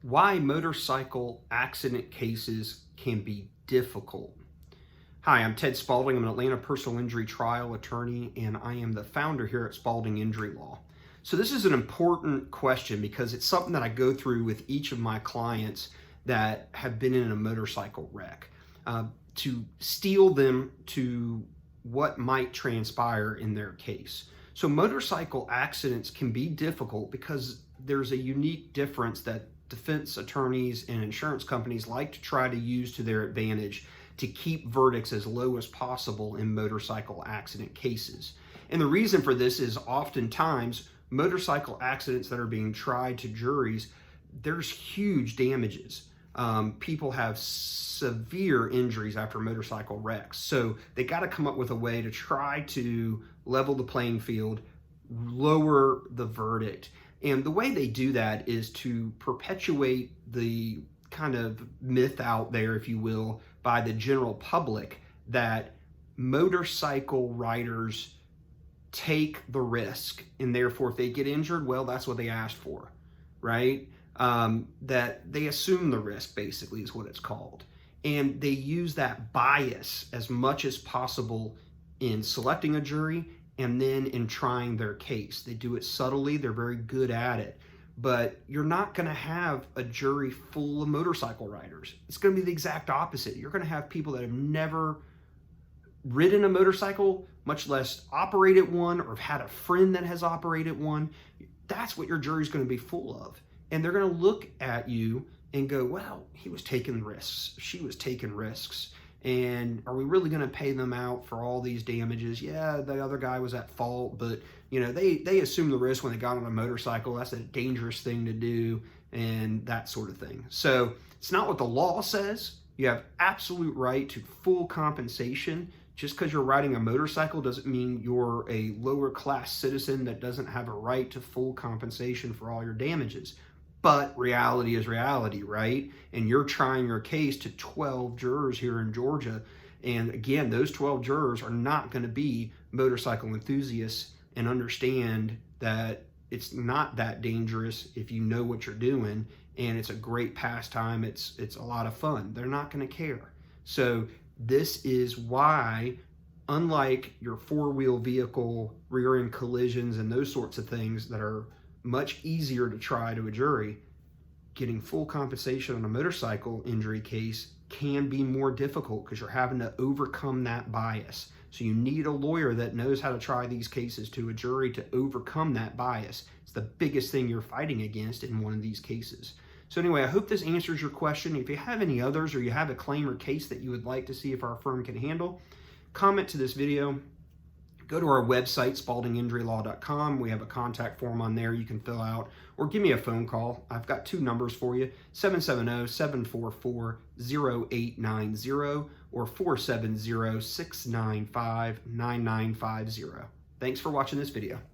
Why motorcycle accident cases can be difficult. Hi, I'm Ted Spaulding. I'm an Atlanta personal injury trial attorney, and I am the founder here at Spaulding Injury Law. So this is an important question because it's something that I go through with each of my clients that have been in a motorcycle wreck to steel them to what might transpire in their case. So motorcycle accidents can be difficult because there's a unique difference that defense attorneys and insurance companies like to try to use to their advantage to keep verdicts as low as possible in motorcycle accident cases. And the reason for this is oftentimes motorcycle accidents that are being tried to juries, there's huge damages. People have severe injuries after motorcycle wrecks. So they got to come up with a way to try to level the playing field, lower the verdict. And the way they do that is to perpetuate the kind of myth out there, if you will, by the general public that motorcycle riders take the risk, and therefore if they get injured, well, that's what they asked for, right? That they assume the risk, basically, is what it's called. And they use that bias as much as possible in selecting a jury and then in trying their case. They do it subtly, they're very good at it. But you're not going to have a jury full of motorcycle riders. It's going to be the exact opposite. You're going to have people that have never ridden a motorcycle, much less operated one, or have had a friend that has operated one. That's what your jury's going to be full of. And they're going to look at you and go, well, he was taking risks, she was taking risks, and are we really going to pay them out for all these damages? Yeah, the other guy was at fault, but you know, they assume the risk when they got on a motorcycle. That's a dangerous thing to do, and that sort of thing. So it's not what the law says. You have absolute right to full compensation. Just because you're riding a motorcycle doesn't mean you're a lower class citizen that doesn't have a right to full compensation for all your damages. But reality is reality, right? And you're trying your case to 12 jurors here in Georgia. And again, those 12 jurors are not going to be motorcycle enthusiasts and understand that it's not that dangerous if you know what you're doing, and it's a great pastime. It's a lot of fun. They're not going to care. So this is why, unlike your four-wheel vehicle rear-end collisions and those sorts of things that are much easier to try to a jury, getting full compensation on a motorcycle injury case can be more difficult because you're having to overcome that bias. So you need a lawyer that knows how to try these cases to a jury to overcome that bias. It's the biggest thing you're fighting against in one of these cases. So anyway, I hope this answers your question. If you have any others, or you have a claim or case that you would like to see if our firm can handle, comment to this video. Go to our website, spauldinginjurylaw.com. We have a contact form on there you can fill out, or give me a phone call. I've got two numbers for you, 770-744-0890 or 470-695-9950. Thanks for watching this video.